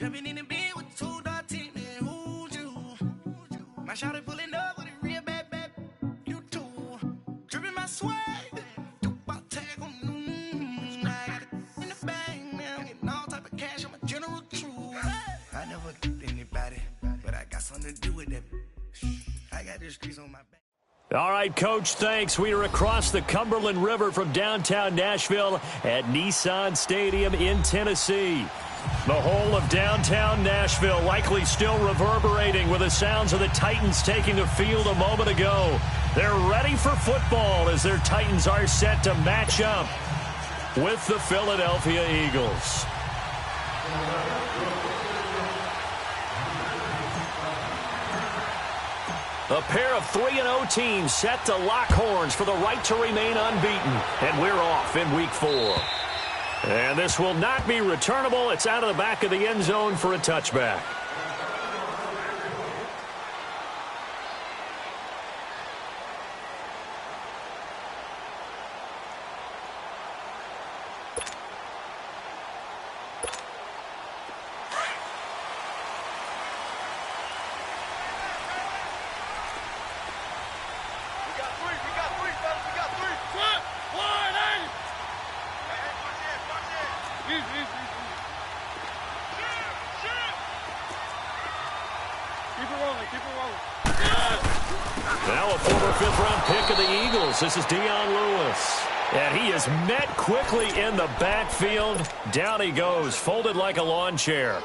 Jumping in the bed with 2 dark teeth, man, who's you? My shawty pulling up with a real bad, you too. Dripping my swag, about tag on, I got it in the bag, man, I'm getting all type of cash, I'm a general true. I never did anybody, but I got something to do with that. I got the streets on my back. All right, Coach, thanks. We are across the Cumberland River from downtown Nashville at Nissan Stadium in Tennessee. The whole of downtown Nashville likely still reverberating with the sounds of the Titans taking the field a moment ago. They're ready for football as their Titans are set to match up with the Philadelphia Eagles. A pair of 3-0 teams set to lock horns for the right to remain unbeaten. And we're off in Week 4. And this will not be returnable. It's out of the back of the end zone for a touchback. Now a former fifth-round pick of the Eagles. This is Dion Lewis. And he is met quickly in the backfield. Down he goes, folded like a lawn chair.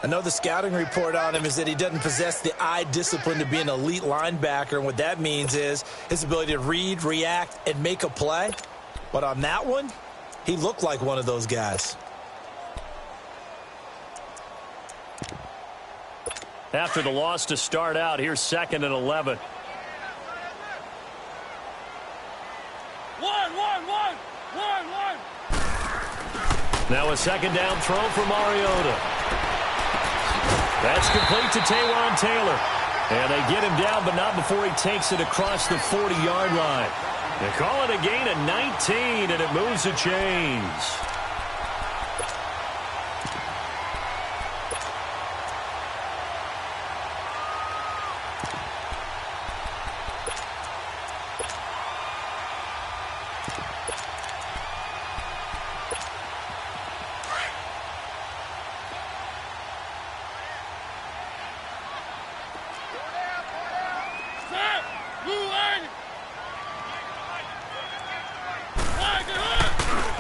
I know the scouting report on him is that he doesn't possess the eye discipline to be an elite linebacker. And what that means is his ability to read, react, and make a play. But on that one, he looked like one of those guys. After the loss to start out, here's 2nd and 11. Now a second down throw for Mariota. That's complete to Taywan Taylor. And they get him down, but not before he takes it across the 40-yard line. They call it a gain of 19, and it moves the chains.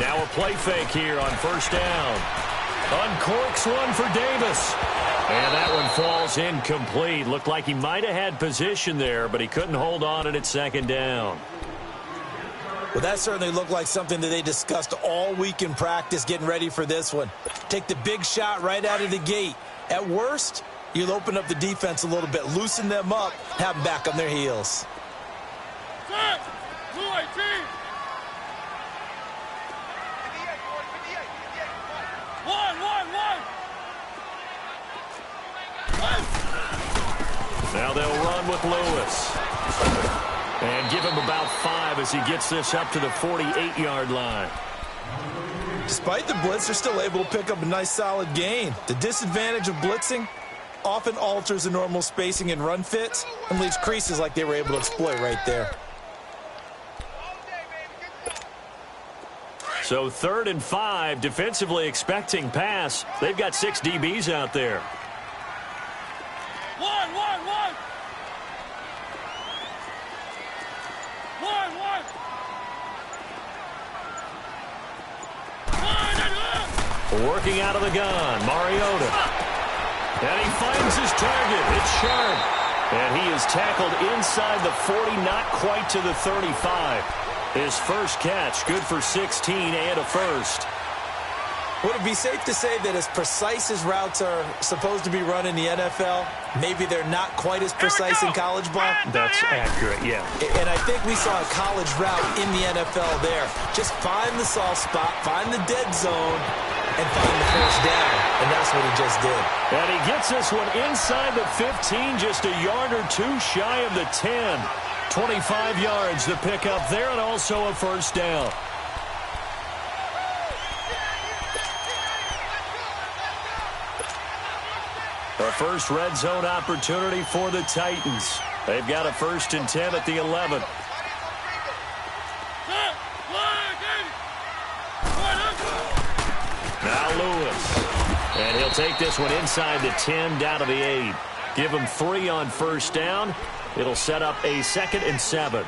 Now a play fake here on first down. Uncorks one for Davis. And that one falls incomplete. Looked like he might have had position there, but he couldn't hold on at second down. Well, that certainly looked like something that they discussed all week in practice getting ready for this one. Take the big shot right out of the gate. At worst, you'll open up the defense a little bit, loosen them up, have them back on their heels. Now they'll run with Lewis. And give him about 5 as he gets this up to the 48-yard line. Despite the blitz, they're still able to pick up a nice solid gain. The disadvantage of blitzing often alters the normal spacing and run fits and leaves creases like they were able to exploit right there. So 3rd and 5, defensively expecting pass. They've got 6 DBs out there. Working out of the gun, Mariota. And he finds his target. It's sharp. And he is tackled inside the 40, not quite to the 35. His first catch, good for 16 and a first. Would it be safe to say that as precise as routes are supposed to be run in the NFL, maybe they're not quite as precise in college ball? That's accurate, yeah. And I think we saw a college route in the NFL there. Just find the soft spot, find the dead zone, and find the first down. And that's what he just did. And he gets this one inside the 15, just a yard or two shy of the 10. 25 yards the pickup there, and also a first down. A first red zone opportunity for the Titans. They've got a 1st and 10 at the 11. Now Lewis. And he'll take this one inside the 10 down to the 8. Give him 3 on 1st down. It'll set up a 2nd and 7.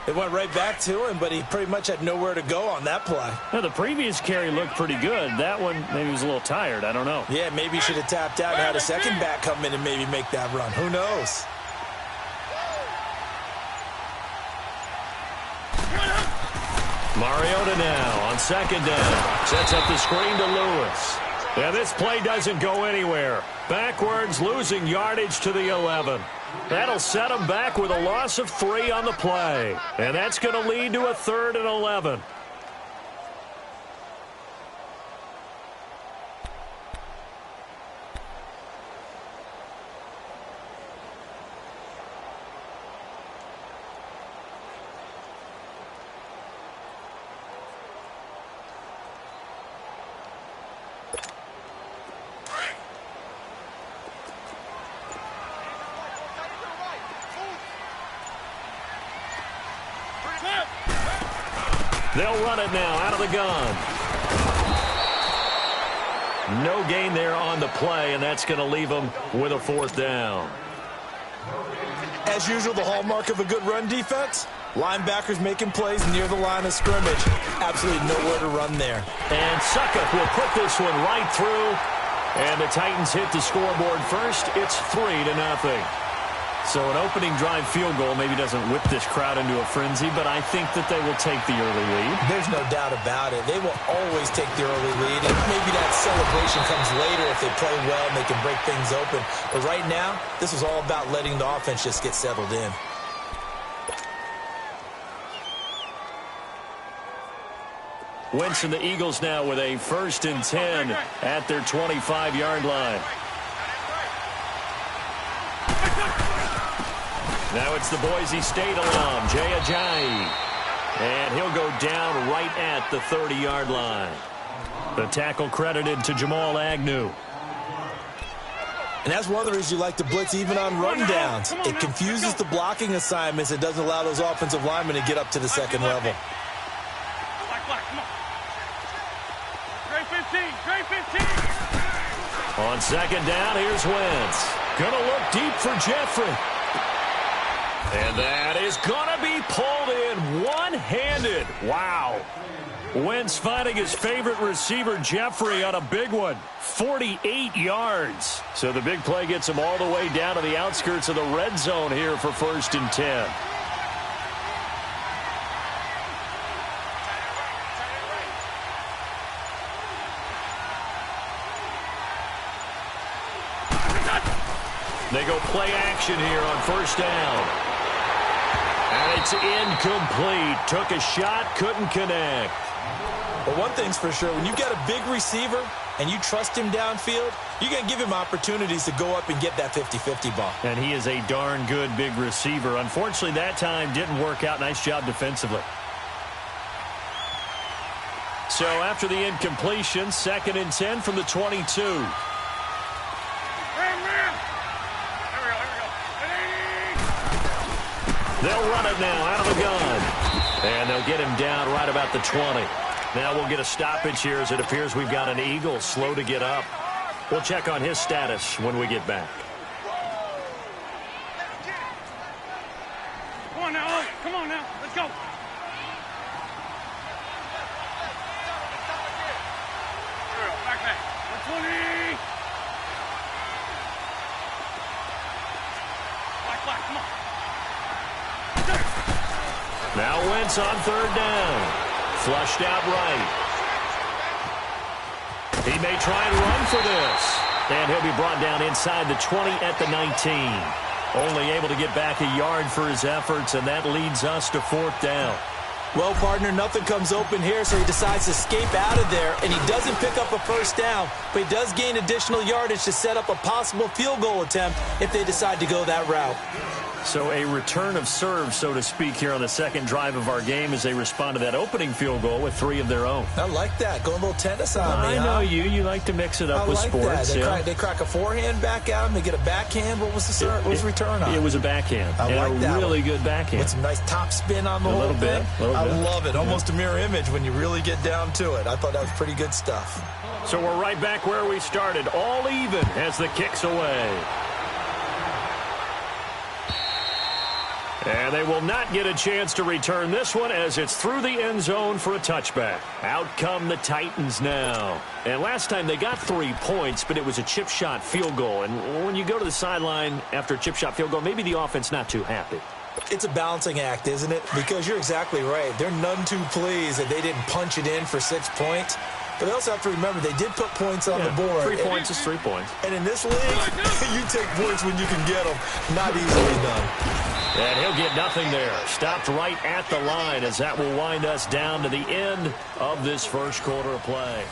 It went right back to him, but he pretty much had nowhere to go on that play. Now, the previous carry looked pretty good. That one, maybe he was a little tired. I don't know. Yeah, maybe he should have tapped out and had a second back come in and maybe make that run. Who knows? Mariota now on 2nd down. Sets up the screen to Lewis. Yeah, this play doesn't go anywhere. Backwards, losing yardage to the 11. That'll set him back with a loss of 3 on the play. And that's going to lead to a 3rd and 11. They'll run it now out of the gun. No gain there on the play, and that's going to leave them with a 4th down. As usual, the hallmark of a good run defense, linebackers making plays near the line of scrimmage. Absolutely nowhere to run there. And Suckup will put this one right through, and the Titans hit the scoreboard first. It's 3-0. So an opening drive field goal maybe doesn't whip this crowd into a frenzy, but I think that they will take the early lead. There's no doubt about it. They will always take the early lead, and maybe that celebration comes later if they play well and they can break things open. But right now, this is all about letting the offense just get settled in. Wentz and the Eagles now with a 1st and 10 at their 25-yard line. Now it's the Boise State alum, Jay Ajayi. And he'll go down right at the 30-yard line. The tackle credited to Jamal Agnew. And that's one of the reasons you like to blitz even on rundowns. It confuses the blocking assignments. It doesn't allow those offensive linemen to get up to the second level. On 2nd down, here's Wentz. Gonna look deep for Jeffrey. And that is going to be pulled in one-handed. Wow. Wentz finding his favorite receiver, Jeffrey, on a big one. 48 yards. So the big play gets him all the way down to the outskirts of the red zone here for 1st and 10. They go play action here on 1st down. And it's incomplete. Took a shot, couldn't connect. But one thing's for sure, when you've got a big receiver and you trust him downfield, you're going to give him opportunities to go up and get that 50-50 ball. And he is a darn good big receiver. Unfortunately, that time didn't work out. Nice job defensively. So after the incompletion, 2nd and 10 from the 22. They'll run it now out of the gun. And they'll get him down right about the 20. Now we'll get a stoppage here as it appears we've got an Eagle slow to get up. We'll check on his status when we get back. Come on now, come on now, let's go. Back. 120. Black, come on. Now Wentz on 3rd down. Flushed out right. He may try and run for this. And he'll be brought down inside the 20 at the 19. Only able to get back a yard for his efforts, and that leads us to 4th down. Well, partner, nothing comes open here, so he decides to escape out of there, and he doesn't pick up a 1st down, but he does gain additional yardage to set up a possible field goal attempt if they decide to go that route. So a return of serve, so to speak, here on the second drive of our game as they respond to that opening field goal with 3 of their own. I like that. Going a little tennis on me, I know you. You like to mix it up with sports. They crack a forehand back at them. They get a backhand. What was the serve? What was the return on? It was a backhand. I like that. A really good backhand. With some nice top spin on the whole thing. I love it. Almost a mirror image when you really get down to it. I thought that was pretty good stuff. So we're right back where we started. All even as the kick's away. And they will not get a chance to return this one as it's through the end zone for a touchback. Out come the Titans now. And last time they got 3 points, but it was a chip shot field goal. And when you go to the sideline after a chip shot field goal, maybe the offense not too happy. It's a balancing act, isn't it? Because you're exactly right. They're none too pleased that they didn't punch it in for 6 points. But they also have to remember they did put points on the board. 3 points is 3 points. And in this league, you take points when you can get them. Not easily done. And he'll get nothing there. Stopped right at the line as that will wind us down to the end of this first quarter of play.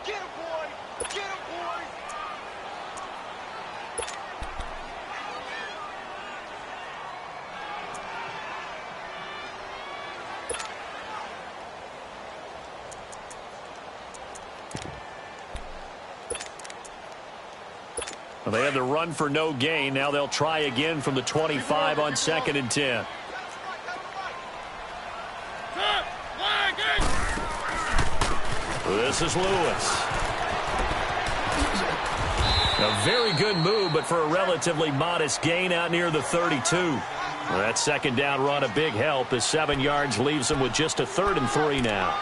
Get him, boy! Get him, boy! Well, they had the run for no gain. Now they'll try again from the 25 on 2nd and 10. This is Lewis. A very good move, but for a relatively modest gain out near the 32. Well, that second down run a big help as 7 yards leaves them with just a 3rd and 3 now.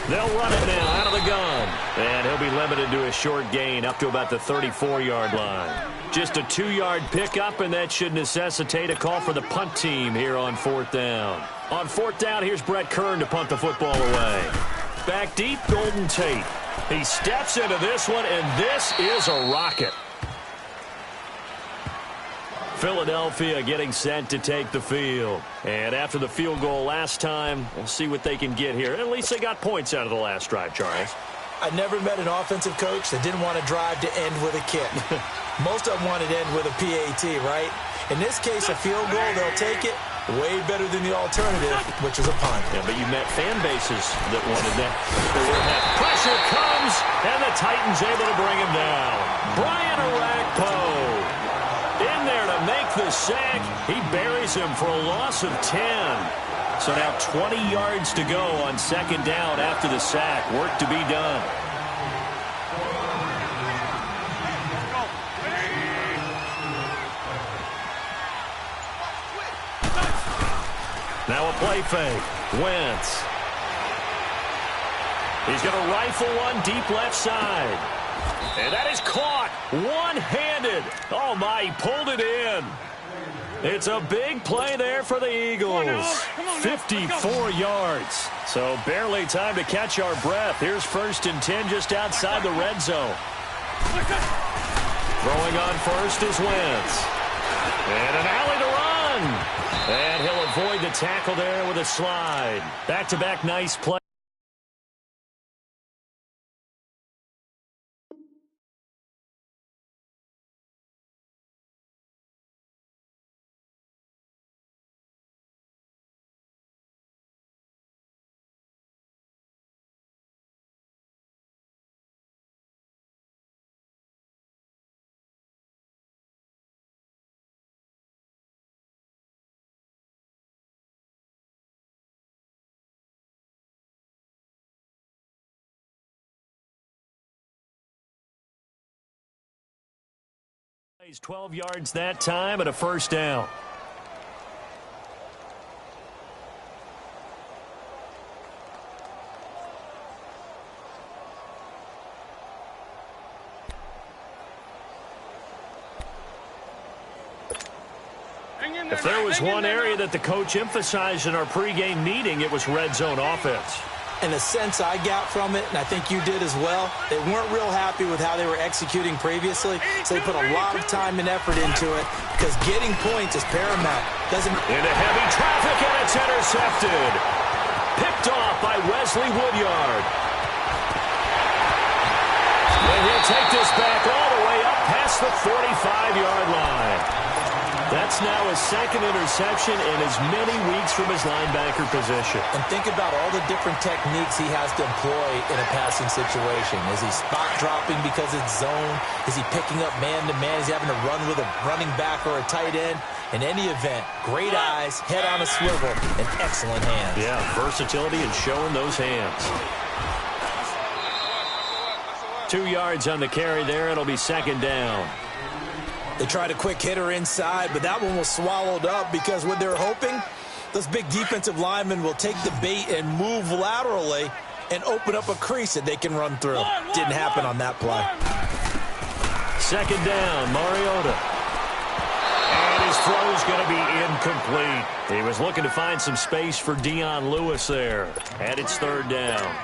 They'll run it now out of the gun. And he'll be limited to a short gain up to about the 34-yard line. Just a 2-yard pickup, and that should necessitate a call for the punt team here on 4th down. On 4th down, here's Brett Kern to punt the football away. Back deep, Golden Tate. He steps into this one, and this is a rocket. Philadelphia getting set to take the field. And after the field goal last time, we'll see what they can get here. At least they got points out of the last drive, Charles. I never met an offensive coach that didn't want to drive to end with a kick. Most of them wanted to end with a PAT, right? In this case, a field goal, they'll take it. Way better than the alternative, which is a punt. Yeah, but you met fan bases that wanted that. Pressure comes, and the Titans able to bring him down. Brian Orakpo in there to make the sack. He buries him for a loss of 10. So now 20 yards to go on 2nd down after the sack. Work to be done. Now a play fake. Wentz. He's going to rifle one deep left side. And that is caught one-handed. Oh, my, he pulled it in. It's a big play there for the Eagles. 54 yards. So barely time to catch our breath. Here's 1st and 10 just outside the red zone. Throwing on first is Wentz. And an alley to run. And he'll avoid the tackle there with a slide. Back-to-back nice play. He's 12 yards that time and a 1st down. If there was one area that the coach emphasized in our pregame meeting, it was red zone offense. And the sense I got from it, and I think you did as well, they weren't real happy with how they were executing previously, so they put a lot of time and effort into it because getting points is paramount. Into heavy traffic, and it's intercepted. Picked off by Wesley Woodyard. And he'll take this back all the way up past the 45-yard line. That's now his second interception in as many weeks from his linebacker position. And think about all the different techniques he has to employ in a passing situation. Is he spot dropping because it's zone? Is he picking up man-to-man? Is he having to run with a running back or a tight end? In any event, great eyes, head on a swivel, and excellent hands. Yeah, versatility and showing those hands. 2 yards on the carry there. It'll be second down. They tried a quick hitter inside, but that one was swallowed up because what they're hoping, those big defensive linemen will take the bait and move laterally and open up a crease that they can run through. Didn't happen on that play. Second down, Mariota. And his throw's going to be incomplete. He was looking to find some space for Dion Lewis there. And it's third down.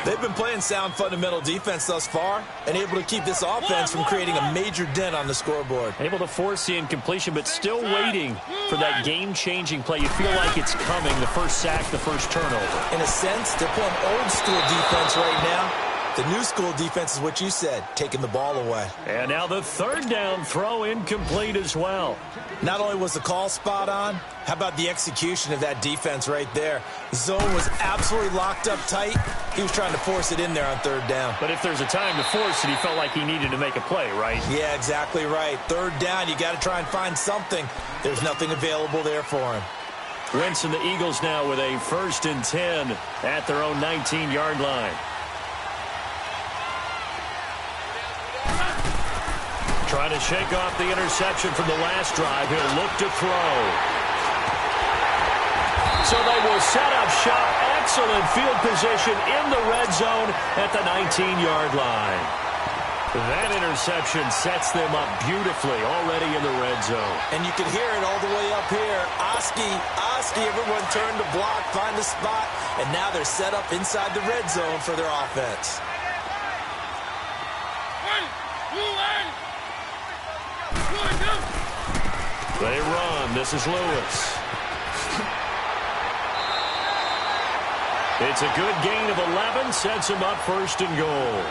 They've been playing sound fundamental defense thus far and able to keep this offense from creating a major dent on the scoreboard. Able to force the incompletion, but still waiting for that game-changing play. You feel like it's coming, the first sack, the first turnover. In a sense, they're playing old-school defense right now. The new school defense is what you said, taking the ball away. And now the third down throw incomplete as well. Not only was the call spot on, how about the execution of that defense right there? The zone was absolutely locked up tight. He was trying to force it in there on third down. But if there's a time to force it, he felt like he needed to make a play, right? Yeah, exactly right. Third down, you got to try and find something. There's nothing available there for him. Wentz and the Eagles now with a 1st and 10 at their own 19-yard line. Trying to shake off the interception from the last drive. He'll look to throw. So they will set up shop. Excellent field position in the red zone at the 19-yard line. That interception sets them up beautifully already in the red zone. And you can hear it all the way up here. Oski, everyone turned to block, find the spot, and now they're set up inside the red zone for their offense. They run. This is Lewis. It's a good gain of 11. Sets him up 1st and goal.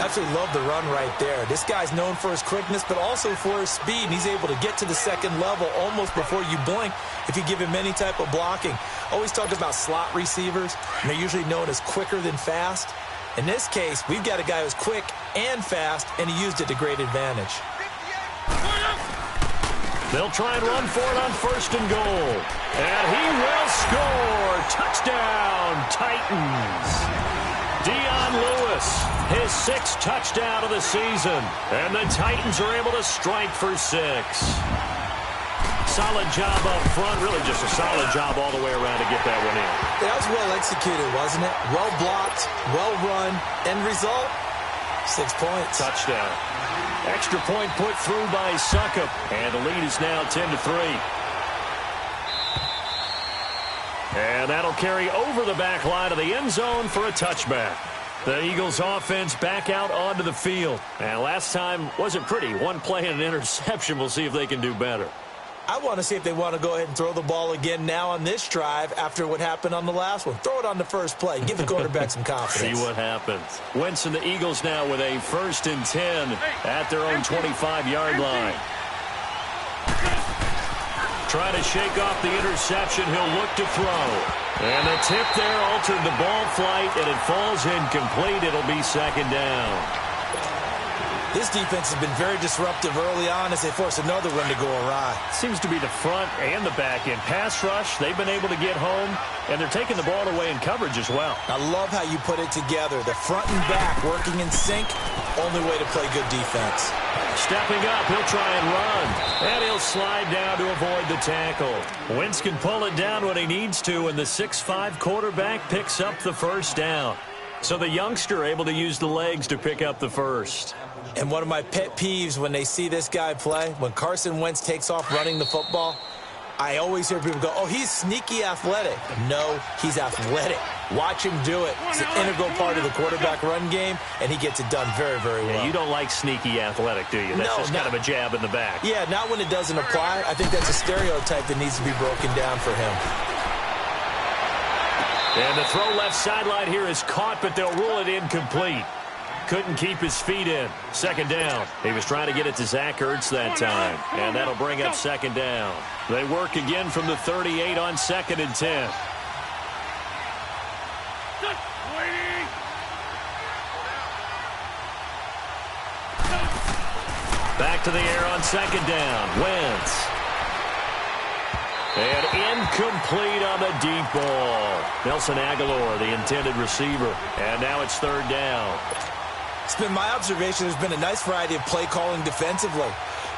Absolutely love the run right there. This guy's known for his quickness, but also for his speed. And he's able to get to the second level almost before you blink if you give him any type of blocking. Always talk about slot receivers, and they're usually known as quicker than fast. In this case, we've got a guy who's quick and fast, and he used it to great advantage. They'll try and run for it on 1st and goal. And he will score. Touchdown, Titans. Dion Lewis, his 6th touchdown of the season. And the Titans are able to strike for 6. Solid job up front. Really just a solid job all the way around to get that one in. That was well executed, wasn't it? Well blocked, well run. End result, 6 points. Touchdown. Extra point put through by Succop. And the lead is now 10-3. And that'll carry over the back line of the end zone for a touchback. The Eagles offense back out onto the field. And last time wasn't pretty. One play and an interception. We'll see if they can do better. I want to see if they want to go ahead and throw the ball again now on this drive after what happened on the last one. Throw it on the first play. Give the quarterback some confidence. See what happens. Wentz and the Eagles now with a 1st and 10 at their own 25-yard line. Trying to shake off the interception. He'll look to throw. And the tip there altered the ball flight, and it falls incomplete. It'll be 2nd down. This defense has been very disruptive early on as they force another one to go awry. Seems to be the front and the back end. Pass rush, they've been able to get home, and they're taking the ball away in coverage as well. I love how you put it together. The front and back working in sync, only way to play good defense. Stepping up, he'll try and run, and he'll slide down to avoid the tackle. Wentz can pull it down when he needs to, and the 6'5" quarterback picks up the 1st down. So the youngster able to use the legs to pick up the 1st. And one of my pet peeves when they see this guy play, when Carson Wentz takes off running the football, I always hear people go, oh, he's sneaky athletic. No, he's athletic. Watch him do it. It's an integral part of the quarterback run game, and he gets it done very, very well. Yeah, you don't like sneaky athletic, do you? That's just kind of a jab in the back. Yeah, not when it doesn't apply. I think that's a stereotype that needs to be broken down for him. And the throw left sideline here is caught, but they'll rule it incomplete. Couldn't keep his feet in. Second down. He was trying to get it to Zach Ertz that time. And that'll bring up second down. They work again from the 38 on 2nd and 10. Back to the air on 2nd down. Wentz. And incomplete on the deep ball. Nelson Aguilar, the intended receiver. And now it's 3rd down. It's been my observation there's been a nice variety of play calling defensively.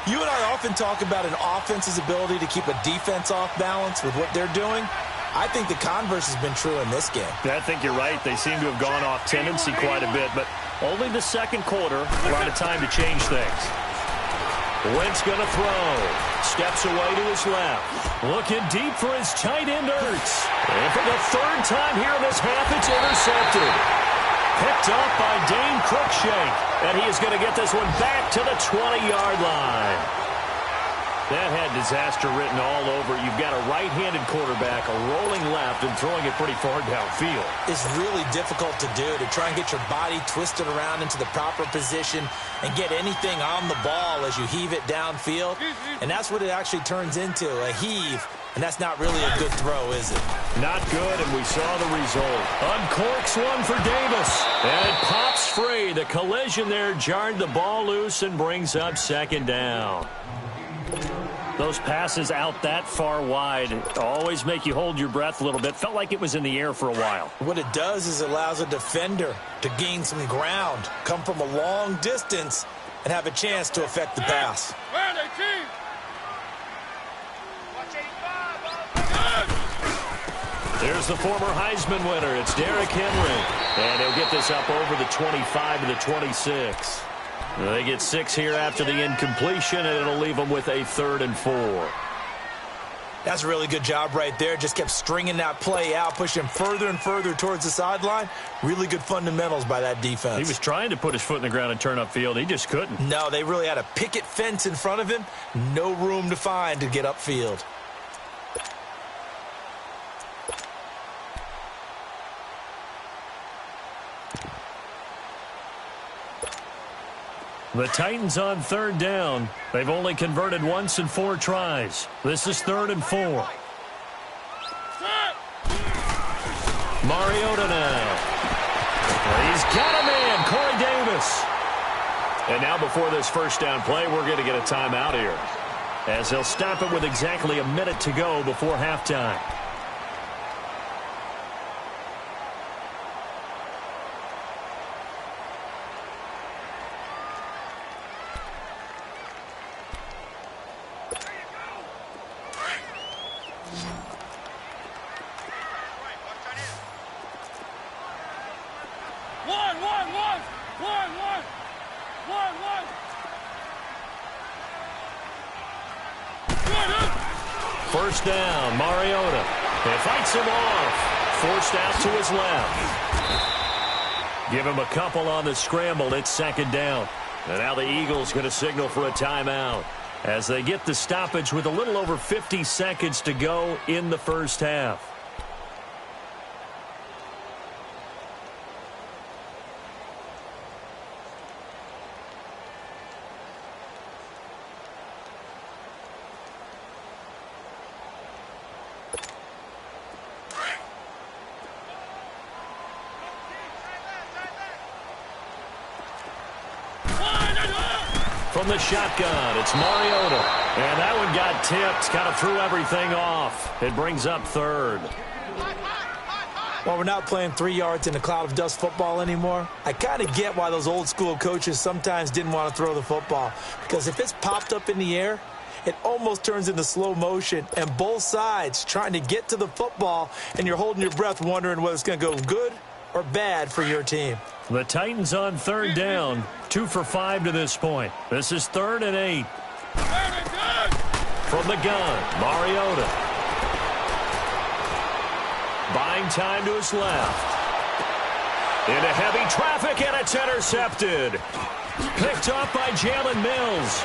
You and I often talk about an offense's ability to keep a defense off balance with what they're doing. I think the converse has been true in this game. I think you're right. They seem to have gone off tendency quite a bit, but only the second quarter, a lot of time to change things. Wentz going to throw. Steps away to his left. Looking deep for his tight end, Ertz. And for the 3rd time here in this half, it's intercepted. Picked up by Dane Cruikshank. And he is going to get this one back to the 20-yard line. That had disaster written all over. You've got a right-handed quarterback, a rolling left, and throwing it pretty far downfield. It's really difficult to do, to try and get your body twisted around into the proper position and get anything on the ball as you heave it downfield. And that's what it actually turns into, a heave. And that's not really a good throw, is it? Not good, and we saw the result. Uncorks one for Davis. And it pops free. The collision there jarred the ball loose and brings up 2nd down. Those passes out that far wide always make you hold your breath a little bit. Felt like it was in the air for a while. What it does is it allows a defender to gain some ground, come from a long distance, and have a chance to affect the pass. There's the former Heisman winner. It's Derrick Henry. And he'll get this up over the 25 to the 26. They get 6 here after the incompletion, and it'll leave them with a 3rd and 4. That's a really good job right there. Just kept stringing that play out, pushing further and further towards the sideline. Really good fundamentals by that defense. He was trying to put his foot in the ground and turn upfield. He just couldn't. No, they really had a picket fence in front of him. No room to find to get upfield. The Titans on 3rd down. They've only converted once in 4 tries. This is 3rd and 4. Mariota now. He's got a man, Corey Davis. And now before this first down play, we're going to get a timeout here, as they'll stop it with exactly a minute to go before halftime. First down, Mariota. And fights him off. Forced out to his left. Give him a couple on the scramble. It's 2nd down. And now the Eagles going to signal for a timeout as they get the stoppage with a little over 50 seconds to go in the first half. From the shotgun, it's Mariota. And that one got tipped, kind of threw everything off. It brings up 3rd. Well, we're not playing 3 yards in a cloud of dust football anymore. I kind of get why those old school coaches sometimes didn't want to throw the football. Because if it's popped up in the air, it almost turns into slow motion. And both sides trying to get to the football, and you're holding your breath wondering whether it's going to go good or bad for your team. The Titans on 3rd down, 2 for 5 to this point. This is 3rd and 8. From the gun, Mariota. Buying time to his left. Into heavy traffic, and it's intercepted. Picked off by Jalen Mills.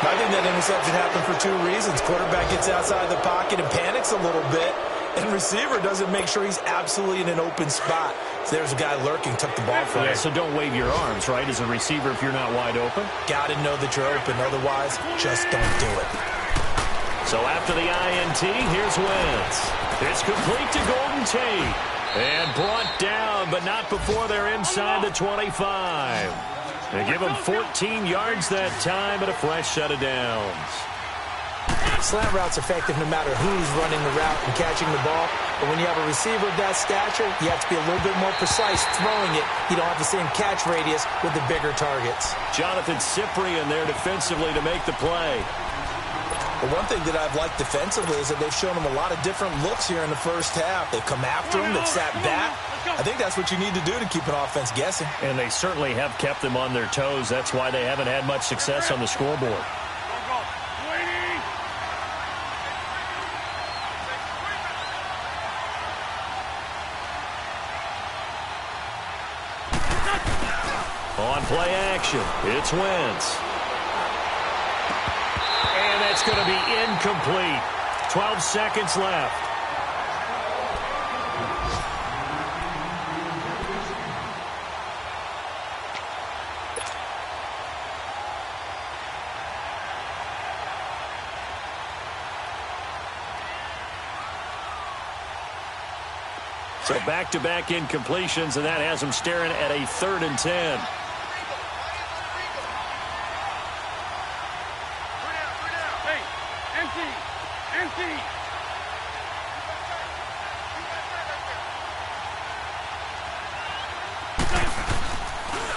I think that interception happened for two reasons. Quarterback gets outside the pocket and panics a little bit, and receiver doesn't make sure he's absolutely in an open spot. So there's a guy lurking, took the ball from him. So don't wave your arms, right, as a receiver if you're not wide open? Got to know that you're open. Otherwise, just don't do it. So after the INT, here's Wentz. It's complete to Golden Tate. And brought down, but not before they're inside the 25. They give him 14 yards that time and a fresh set of downs. Slant route's effective no matter who's running the route and catching the ball. But when you have a receiver of that stature, you have to be a little bit more precise throwing it. You don't have the same catch radius with the bigger targets. Jonathan Cyprien there defensively to make the play. But one thing that I've liked defensively is that they've shown him a lot of different looks here in the first half. They've come after him. They've sat back. I think that's what you need to do to keep an offense guessing. And they certainly have kept them on their toes. That's why they haven't had much success on the scoreboard. On play action, it's Wentz. And that's going to be incomplete. 12 seconds left. So back-to-back incompletions, and that has them staring at a 3rd and 10.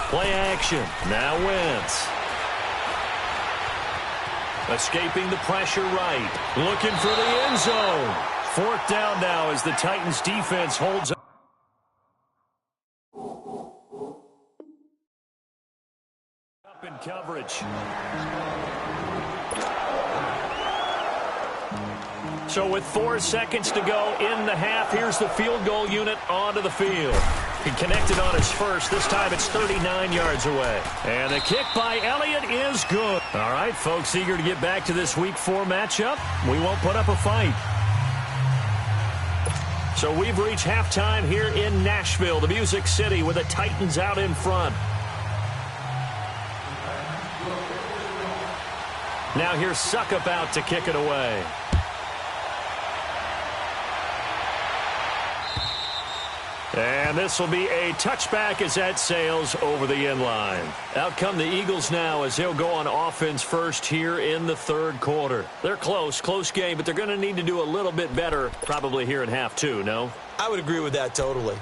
Play action. Now Wentz. Escaping the pressure right. Looking for the end zone. 4th down now as the Titans defense holds up. Up in coverage. So with 4 seconds to go in the half, here's the field goal unit onto the field. He connected on his first. This time it's 39 yards away. And the kick by Elliott is good. All right, folks, eager to get back to this Week 4 matchup. We won't put up a fight. So we've reached halftime here in Nashville, the Music City, with the Titans out in front. Now here's Suckup out to kick it away. And this will be a touchback as that sails over the end line. Out come the Eagles now as they'll go on offense first here in the 3rd quarter. They're close game, but they're going to need to do a little bit better probably here in half 2, no? I would agree with that totally.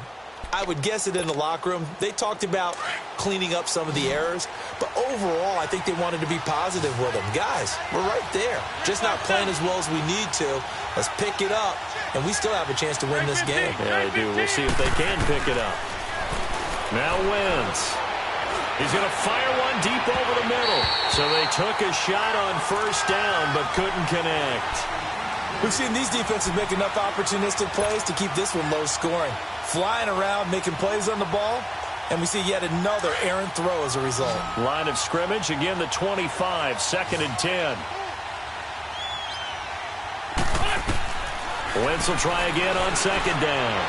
I would guess it in the locker room. They talked about cleaning up some of the errors, but overall, I think they wanted to be positive with them. Guys, we're right there. Just not playing as well as we need to. Let's pick it up, and we still have a chance to win this game. Yeah, they do. We'll see if they can pick it up. Now Wentz. He's going to fire one deep over the middle. So they took a shot on 1st down, but couldn't connect. We've seen these defenses make enough opportunistic plays to keep this one low scoring. Flying around, making plays on the ball, and we see yet another errant throw as a result. Line of scrimmage, again the 25, 2nd and 10. Wentz will try again on 2nd down.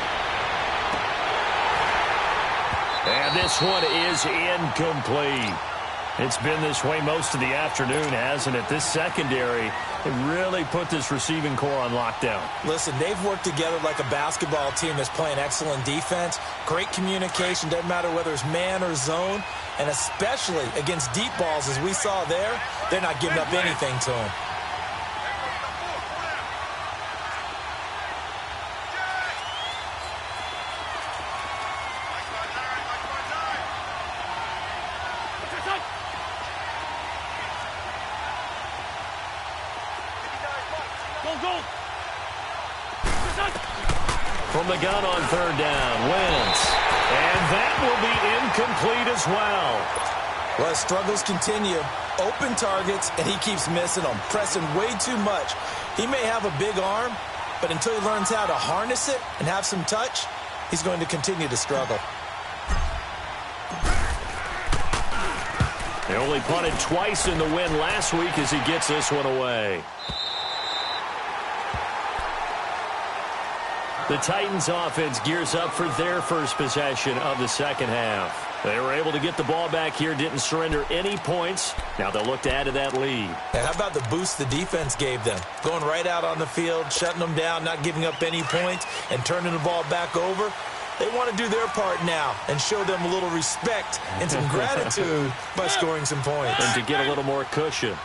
And this one is incomplete. It's been this way most of the afternoon, hasn't it? This secondary, it really put this receiving core on lockdown. Listen, they've worked together like a basketball team that's playing excellent defense. Great communication, doesn't matter whether it's man or zone. And especially against deep balls, as we saw there, they're not giving up anything to them. From the gun on 3rd down, Wentz. And that will be incomplete as well. Well, as struggles continue, open targets, and he keeps missing them, pressing way too much. He may have a big arm, but until he learns how to harness it and have some touch, he's going to continue to struggle. They only punted twice in the win last week as he gets this one away. The Titans offense gears up for their first possession of the second half. They were able to get the ball back here, didn't surrender any points. Now they'll look to add to that lead. And how about the boost the defense gave them? Going right out on the field, shutting them down, not giving up any points, and turning the ball back over. They want to do their part now and show them a little respect and some gratitude by scoring some points. And to get a little more cushion.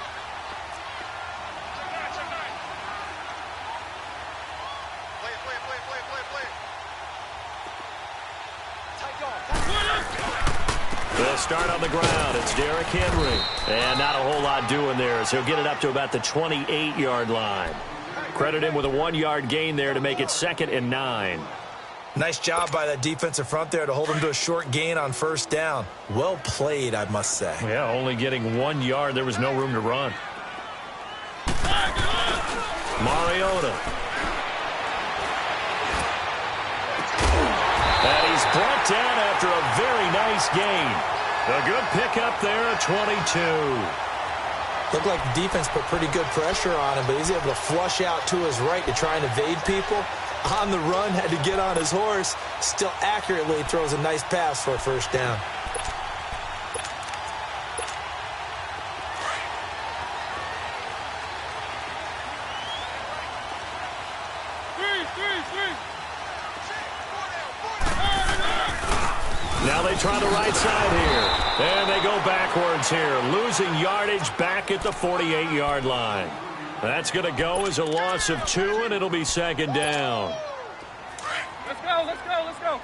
They'll start on the ground. It's Derrick Henry. And not a whole lot doing there as he'll get it up to about the 28-yard line. Credit him with a 1-yard gain there to make it 2nd and 9. Nice job by that defensive front there to hold him to a short gain on first down. Well played, I must say. Yeah, only getting 1 yard. There was no room to run. Mariota. And he's brought down after a very nice gain. A good pickup there at 22. Looked like the defense put pretty good pressure on him, but he's able to flush out to his right to try and evade people. On the run, had to get on his horse. Still accurately throws a nice pass for a first down. Now they try the right side here. And they go backwards here, losing yardage back at the 48-yard line. That's going to go as a loss of 2, and it'll be 2nd down. Let's go, let's go, let's go.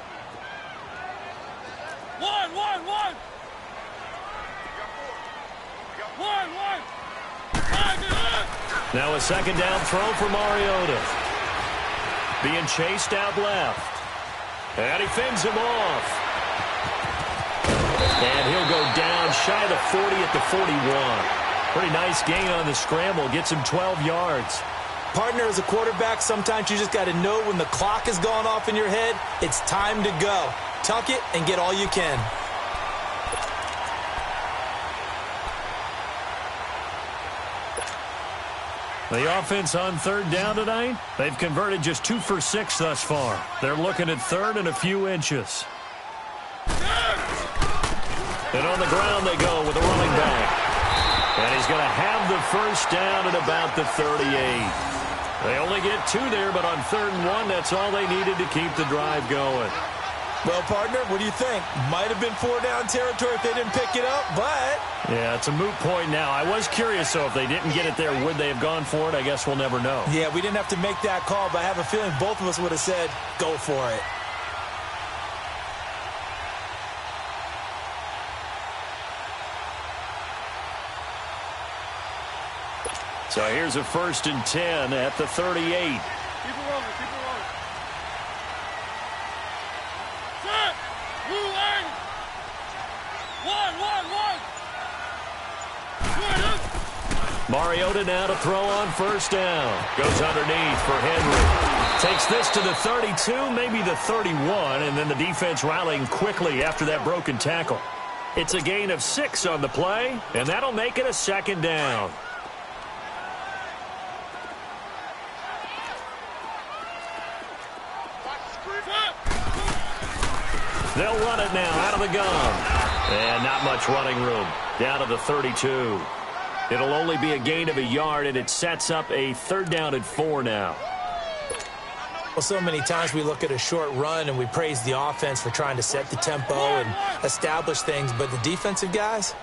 One. Now a 2nd down throw for Mariota. Being chased out left. And he fends him off. And he'll go down shy of the 40 at the 41. Pretty nice gain on the scramble. Gets him 12 yards. Partner, as a quarterback, sometimes you just got to know when the clock has gone off in your head, it's time to go. Tuck it and get all you can. The offense on 3rd down tonight, they've converted just 2 for 6 thus far. They're looking at 3rd and a few inches. And on the ground they go with a running back. And he's going to have the first down at about the 38. They only get 2 there, but on 3rd and 1, that's all they needed to keep the drive going. Well, partner, what do you think? Might have been 4-down territory if they didn't pick it up, but... Yeah, it's a moot point now. I was curious, though, if they didn't get it there, would they have gone for it? I guess we'll never know. Yeah, we didn't have to make that call, but I have a feeling both of us would have said, go for it. So here's a 1st and 10 at the 38. Keep it rolling, keep it rolling. Set! Blue line! One! Mariota now to throw on 1st down. Goes underneath for Henry. Takes this to the 32, maybe the 31, and then the defense rallying quickly after that broken tackle. It's a gain of 6 on the play, and that'll make it a 2nd down. They'll run it now out of the gun. And not much running room. Down to the 32. It'll only be a gain of a yard, and it sets up a 3rd down and 4 now. Well, so many times we look at a short run and we praise the offense for trying to set the tempo and establish things, but the defensive guys,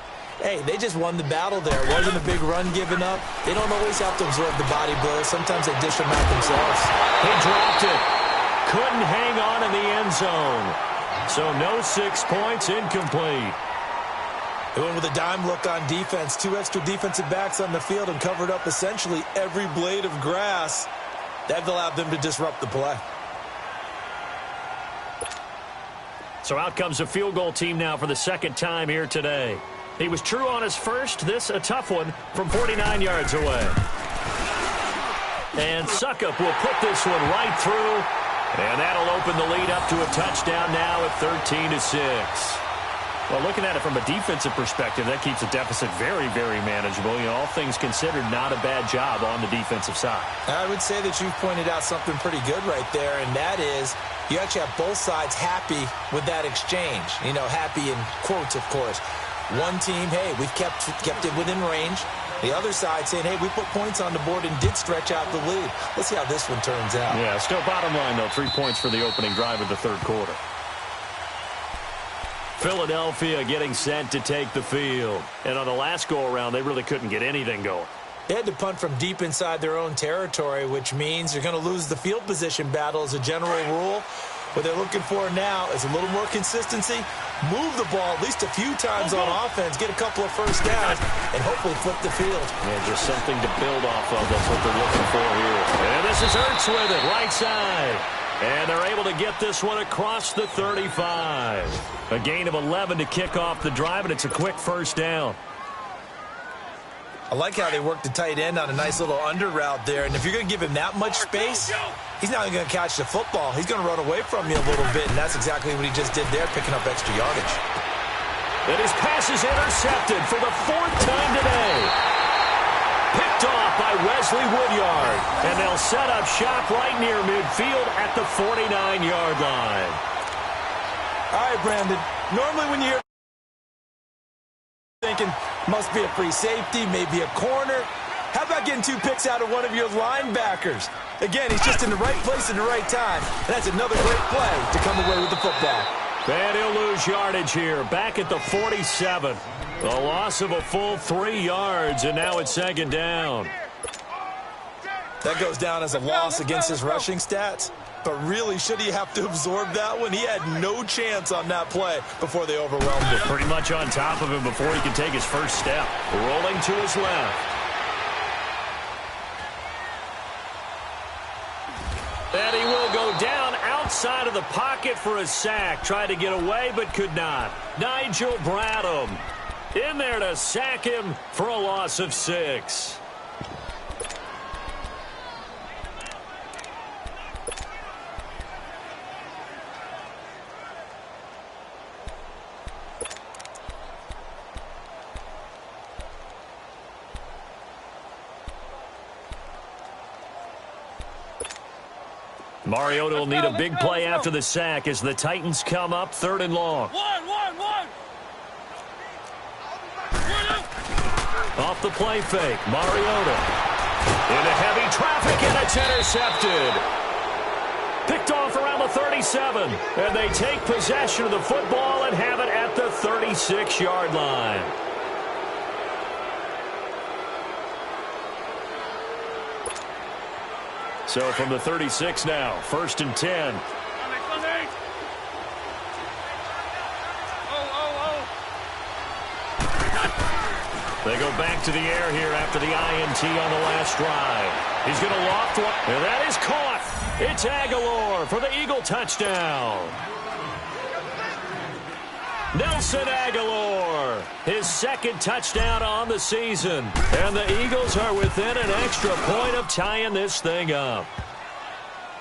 hey, they just won the battle there. It wasn't a big run given up. They don't always have to absorb the body blows. Sometimes they dish them out themselves. He dropped it. Couldn't hang on in the end zone. So no 6 points, incomplete. They went with a dime look on defense. 2 extra defensive backs on the field and covered up essentially every blade of grass. That allowed them to disrupt the play. So out comes a field goal team now for the 2nd time here today. He was true on his first. This a tough one from 49 yards away. And Suckup will put this one right through. And that'll open the lead up to a touchdown now at 13-6. Well, looking at it from a defensive perspective, that keeps the deficit very, very manageable. You know, all things considered, not a bad job on the defensive side. I would say that you've pointed out something pretty good right there, and that is you actually have both sides happy with that exchange. You know, happy in quotes, of course. One team, hey, we've kept it within range. The other side saying, hey, we put points on the board and did stretch out the lead. Let's see how this one turns out. Yeah, still bottom line, though, 3 points for the opening drive of the third quarter. Philadelphia getting set to take the field. And on the last go-around, they really couldn't get anything going. They had to punt from deep inside their own territory, which means you're going to lose the field position battle as a general rule. What they're looking for now is a little more consistency, move the ball at least a few times on offense, get a couple of first downs, and hopefully flip the field. Yeah, just something to build off of. That's what they're looking for here. And this is Ertz with it, right side. And they're able to get this one across the 35. A gain of 11 to kick off the drive, and it's a quick first down. I like how they work the tight end on a nice little under route there. And if you're going to give him that much space, he's not going to catch the football. He's going to run away from you a little bit, and that's exactly what he just did there, picking up extra yardage. And his pass is intercepted for the fourth time today. Picked off by Wesley Woodyard. And they'll set up shop right near midfield at the 49-yard line. All right, Brandon. Normally when you hear thinking must be a free safety, maybe a corner. How about getting 2 picks out of one of your linebackers? Again, he's just in the right place at the right time. And that's another great play to come away with the football. And he'll lose yardage here. Back at the 47. A loss of a full 3 yards, and now it's second down. That goes down as a loss against his rushing stats. But really, should he have to absorb that one? He had no chance on that play before they overwhelmed him. Pretty much on top of him before he could take his first step. Rolling to his left. And he will go down outside of the pocket for a sack. Tried to get away, but could not. Nigel Bradham in there to sack him for a loss of 6. Mariota will need a big play after the sack as the Titans come up 3rd and long. One. Off the play fake, Mariota into heavy traffic, and it's intercepted. Picked off around the 37, and they take possession of the football and have it at the 36-yard line. So from the 36 now, 1st and 10. They go back to the air here after the INT on the last drive. He's going to loft one, and that is caught. It's Aguilar for the Eagle touchdown. Nelson Aguilar, his 2nd touchdown on the season. And the Eagles are within an extra point of tying this thing up.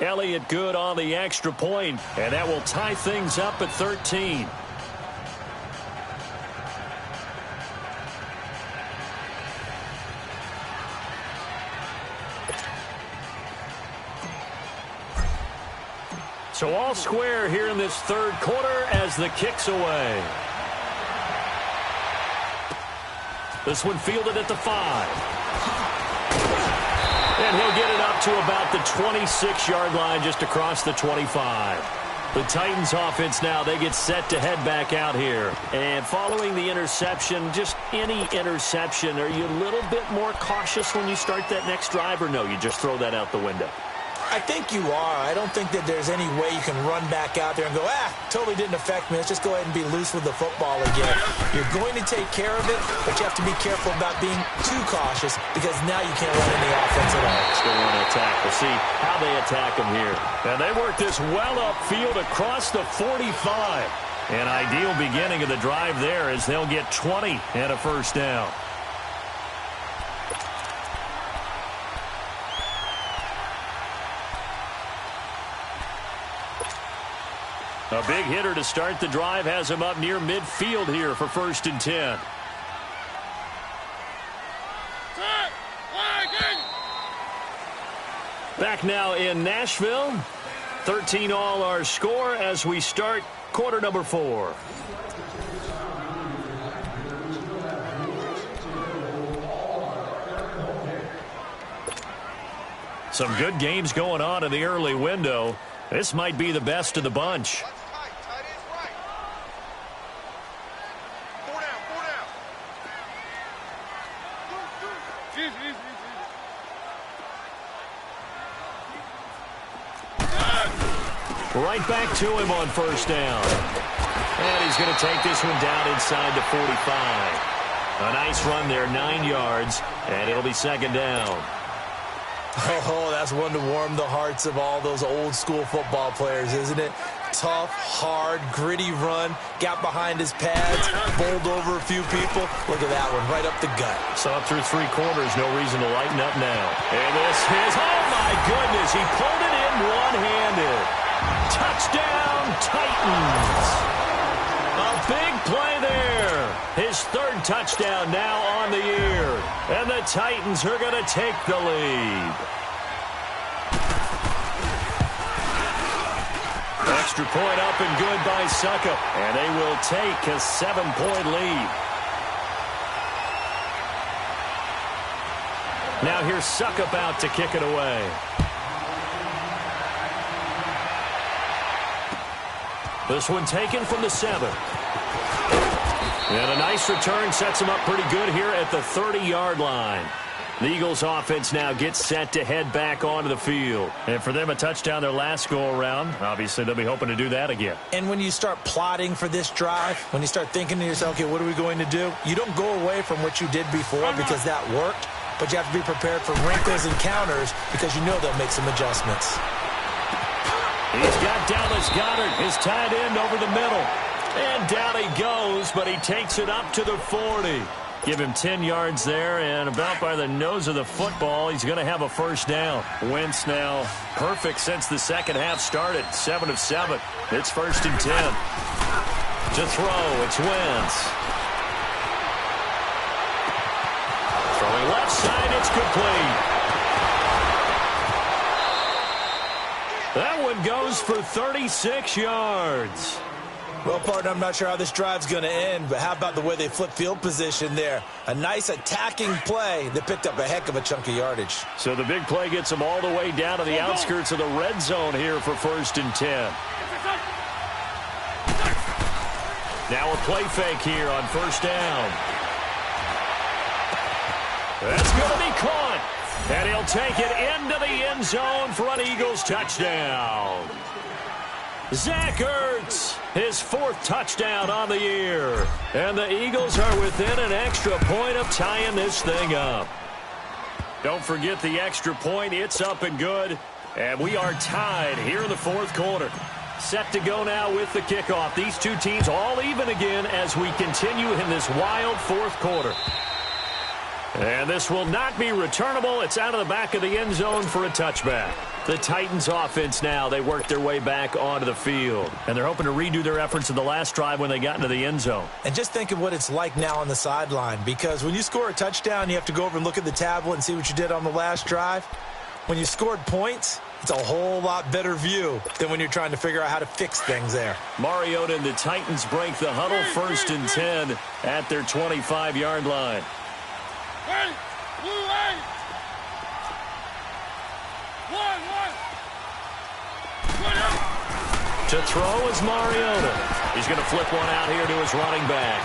Elliott good on the extra point, and that will tie things up at 13. So all square here in this third quarter as the kick's away. This one fielded at the 5. And he'll get it up to about the 26-yard line just across the 25. The Titans offense now, they get set to head back out here. And following the interception, just any interception, are you a little bit more cautious when you start that next drive, or no, you just throw that out the window? I think you are. I don't think that there's any way you can run back out there and go, totally didn't affect me. Let's just go ahead and be loose with the football again. You're going to take care of it, but you have to be careful about being too cautious because now you can't run any offense at all. Still want to attack. We'll see how they attack them here. And they work this well upfield across the 45. An ideal beginning of the drive there as they'll get 20 and a first down. A big hitter to start the drive has him up near midfield here for 1st and 10. Back now in Nashville. 13 all our score as we start quarter number 4. Some good games going on in the early window. This might be the best of the bunch. Right back to him on 1st down. And he's going to take this one down inside the 45. A nice run there, 9 yards, and it'll be 2nd down. Oh, that's one to warm the hearts of all those old-school football players, isn't it? Tough, hard, gritty run, got behind his pads, bowled over a few people. Look at that one, right up the gut. So up through 3 quarters, no reason to lighten up now. And this is, oh my goodness, he pulled it in one-handed. Touchdown, Titans. A big play there. His 3rd touchdown now on the year. And the Titans are going to take the lead. Extra point up and good by Suckup. And they will take a 7-point lead. Now here's Suckup out to kick it away. This one taken from the 7. And a nice return sets him up pretty good here at the 30-yard line. The Eagles offense now gets set to head back onto the field. And for them, a touchdown their last go-around. Obviously, they'll be hoping to do that again. And when you start plotting for this drive, when you start thinking to yourself, okay, what are we going to do? You don't go away from what you did before because that worked, but you have to be prepared for wrinkles and counters because you know they'll make some adjustments. He's got Dallas Goedert, his tight end, over the middle. And down he goes, but he takes it up to the 40. Give him 10 yards there, and about by the nose of the football, he's going to have a 1st down. Wentz now perfect since the second half started. 7 of 7. It's 1st and 10. To throw, it's Wentz. Throwing left side, it's complete. That one goes for 36 yards. Well, partner, I'm not sure how this drive's going to end, but how about the way they flip field position there? A nice attacking play that picked up a heck of a chunk of yardage. So the big play gets them all the way down to the outskirts of the red zone here for 1st and 10. Now a play fake here on 1st down. That's going to be caught. And he'll take it into the end zone for an Eagles touchdown. Zach Ertz, his 4th touchdown on the year. And the Eagles are within an extra point of tying this thing up. Don't forget the extra point. It's up and good. And we are tied here in the 4th quarter. Set to go now with the kickoff. These two teams all even again as we continue in this wild 4th quarter. And this will not be returnable. It's out of the back of the end zone for a touchback. The Titans offense now, they work their way back onto the field. And they're hoping to redo their efforts in the last drive when they got into the end zone. And just think of what it's like now on the sideline, because when you score a touchdown, you have to go over and look at the tablet and see what you did on the last drive. When you scored points, it's a whole lot better view than when you're trying to figure out how to fix things there. Mariota and the Titans break the huddle, 1st and 10 at their 25-yard line. Hey, blue line. To throw is Mariota. He's going to flip one out here to his running back.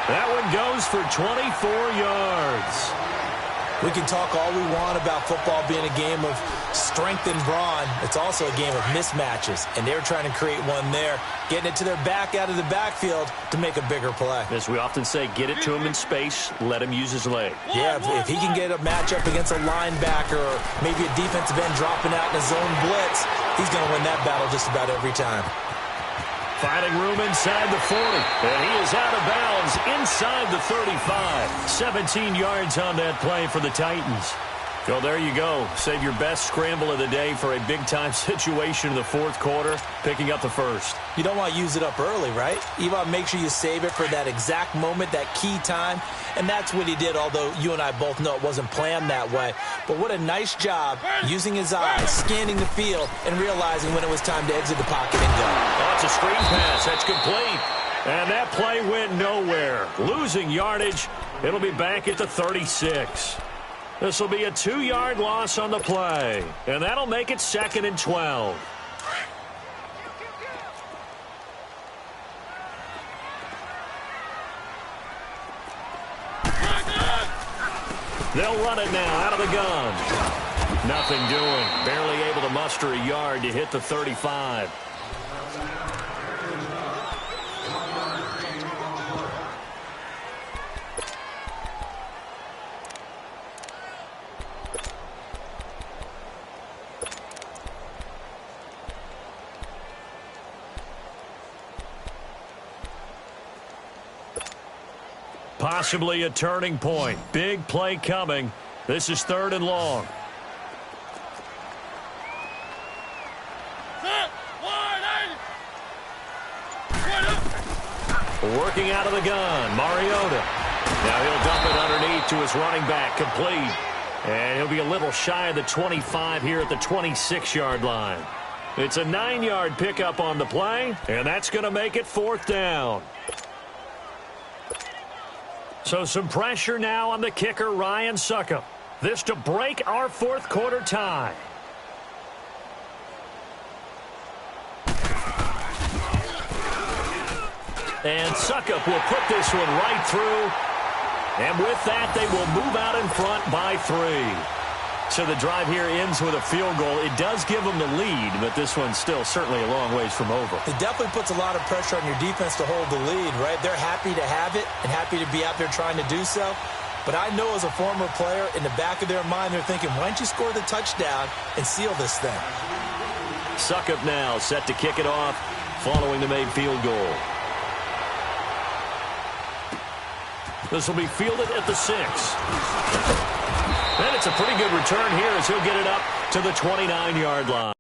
That one goes for 24 yards. We can talk all we want about football being a game of strength and brawn. It's also a game of mismatches, and they're trying to create one there, getting it to their back out of the backfield to make a bigger play. As we often say, get it to him in space, let him use his leg. Yeah, if he can get a matchup against a linebacker or maybe a defensive end dropping out in a zone blitz, he's going to win that battle just about every time. Finding room inside the 40, and he is out of bounds inside the 35. 17 yards on that play for the Titans. So there you go. Save your best scramble of the day for a big-time situation in the fourth quarter, picking up the first. You don't want to use it up early, right? You want to make sure you save it for that exact moment, that key time, and that's what he did, although you and I both know it wasn't planned that way. But what a nice job using his eyes, scanning the field, and realizing when it was time to exit the pocket and go. Oh, it's a screen pass. That's complete. And that play went nowhere. Losing yardage. It'll be back at the 36. This will be a 2-yard loss on the play, and that'll make it 2nd and 12. They'll run it now out of the gun. Nothing doing. Barely able to muster a yard to hit the 35. Possibly a turning point. Big play coming. This is 3rd and long. Working out of the gun, Mariota. Now he'll dump it underneath to his running back, complete. And he'll be a little shy of the 25 here at the 26-yard line. It's a 9-yard pickup on the play, and that's going to make it 4th down. So some pressure now on the kicker, Ryan Succop. This to break our fourth quarter tie. And Succop will put this one right through. And with that, they will move out in front by 3. So the drive here ends with a field goal. It does give them the lead, but this one's still certainly a long ways from over. It definitely puts a lot of pressure on your defense to hold the lead, right? They're happy to have it and happy to be out there trying to do so. But I know as a former player, in the back of their mind, they're thinking, why don't you score the touchdown and seal this thing? Succop now set to kick it off following the made field goal. This will be fielded at the 6. And it's a pretty good return here as he'll get it up to the 29-yard line.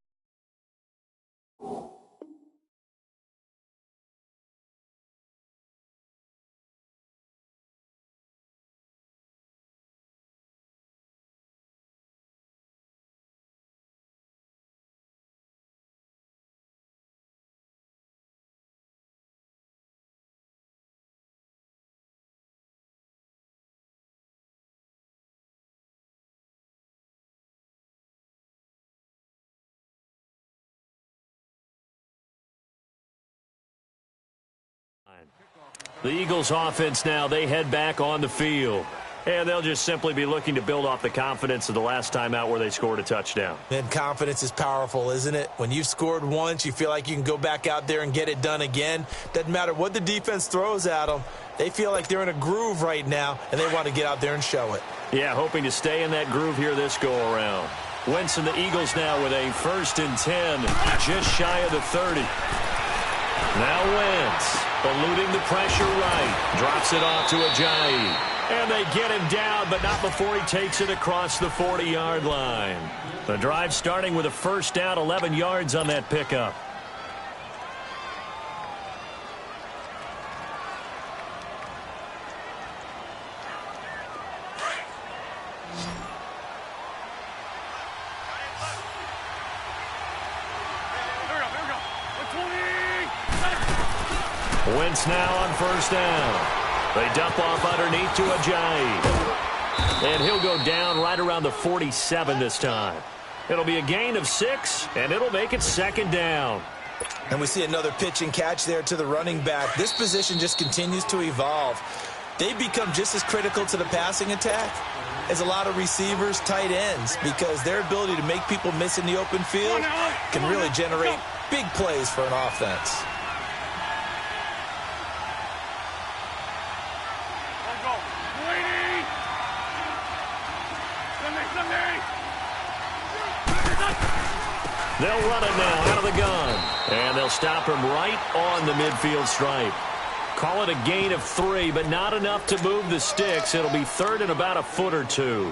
The Eagles offense now, they head back on the field. And they'll just simply be looking to build off the confidence of the last time out where they scored a touchdown. And confidence is powerful, isn't it? When you've scored once, you feel like you can go back out there and get it done again. Doesn't matter what the defense throws at them. They feel like they're in a groove right now, and they want to get out there and show it. Yeah, hoping to stay in that groove here this go-around. Wentz and the Eagles now with a 1st and 10, just shy of the 30. Now Wentz, eluding the pressure right, drops it off to Ajayi. And they get him down, but not before he takes it across the 40-yard line. The drive starting with a 1st down, 11 yards on that pickup. Wentz now on 1st down. They dump off underneath to Ajayi. And he'll go down right around the 47 this time. It'll be a gain of 6, and it'll make it 2nd down. And we see another pitch and catch there to the running back. This position just continues to evolve. They become just as critical to the passing attack is a lot of receivers, tight ends, because their ability to make people miss in the open field can really generate big plays for an offense. They'll run it now out of the gun. And they'll stop him right on the midfield stripe. Call it a gain of 3, but not enough to move the sticks. It'll be third and about a foot or two.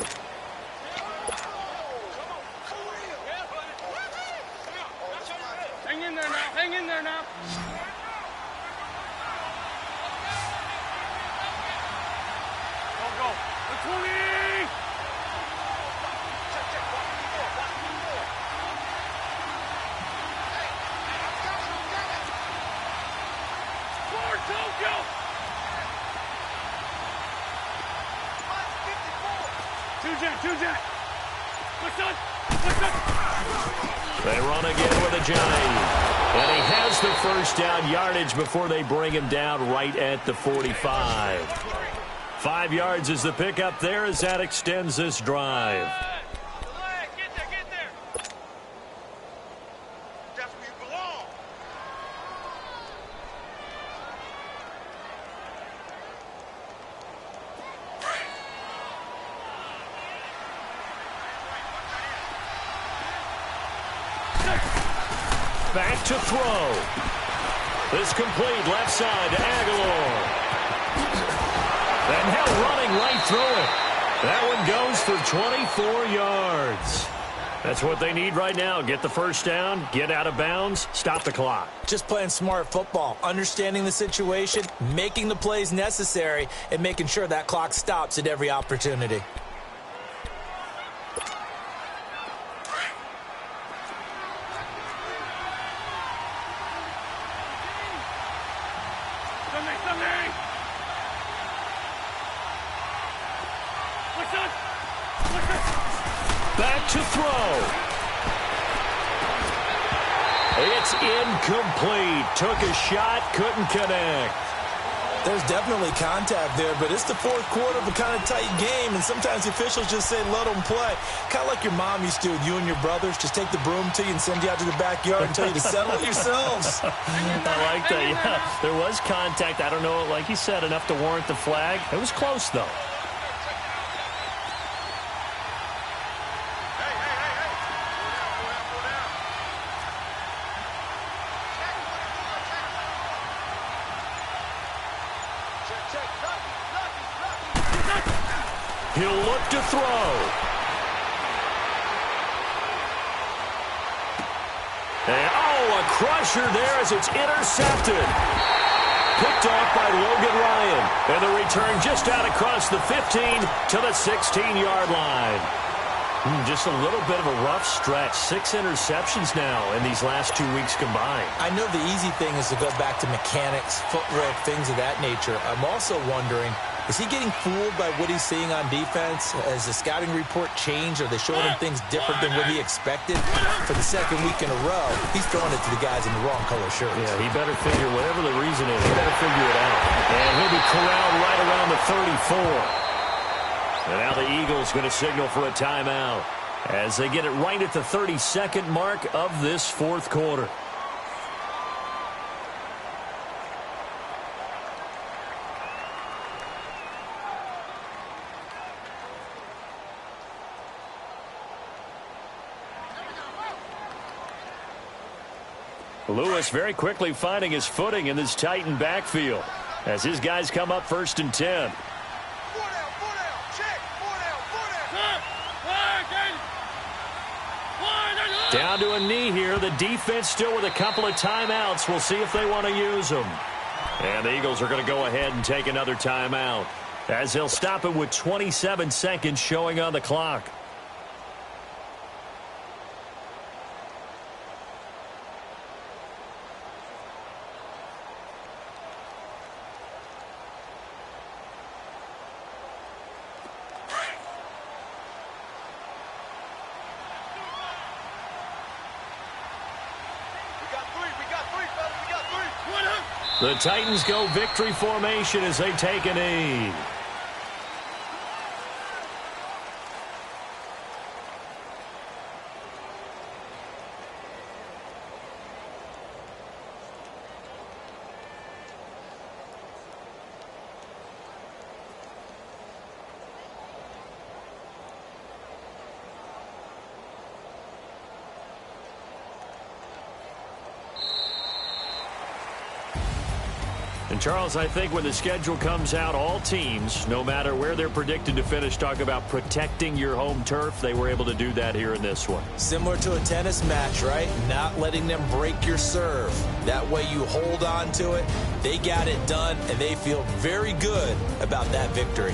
Hang in there now. Hang in there now. Go. The 20. Two Jack. They run again with a Johnny. And he has the first down yardage before they bring him down right at the 45. 5 yards is the pickup there as that extends this drive. Get there. That's where you belong. Back to throw. This complete left side to Aguilar. And now running right through it. That one goes for 24 yards. That's what they need right now. Get the first down, get out of bounds, stop the clock. Just playing smart football, understanding the situation, making the plays necessary, and making sure that clock stops at every opportunity. Back to throw. It's incomplete. Took a shot, couldn't connect. There's definitely contact there, but it's the fourth quarter of a kind of tight game, and sometimes the officials just say, let them play. Kind of like your mom used to with you and your brothers. Just take the broom to you and send you out to the backyard and tell you to settle it yourselves. I like that, yeah. There was contact. I don't know, like you said, enough to warrant the flag. It was close, though. He'll look to throw. And, a crusher there as it's intercepted. Picked off by Logan Ryan. And the return just out across the 15 to the 16-yard line. Just a little bit of a rough stretch. 6 interceptions now in these last 2 weeks combined. I know the easy thing is to go back to mechanics, footwork, things of that nature. I'm also wondering, is he getting fooled by what he's seeing on defense? Has the scouting report changed? Are they showing him things different than what he expected? For the second week in a row, he's throwing it to the guys in the wrong color shirts. Yeah, he better figure, whatever the reason is, he better figure it out. And he'll be corralled right around the 34. And now the Eagles going to signal for a timeout as they get it right at the 32nd mark of this fourth quarter. Lewis very quickly finding his footing in this Titan backfield as his guys come up 1st and 10. Down to a knee here. The defense still with a couple of timeouts. We'll see if they want to use them. And the Eagles are going to go ahead and take another timeout as they'll stop it with 27 seconds showing on the clock. The Titans go victory formation as they take a knee. And, Charles, I think when the schedule comes out, all teams, no matter where they're predicted to finish, talk about protecting your home turf. They were able to do that here in this one. Similar to a tennis match, right? Not letting them break your serve. That way you hold on to it. They got it done, and they feel very good about that victory.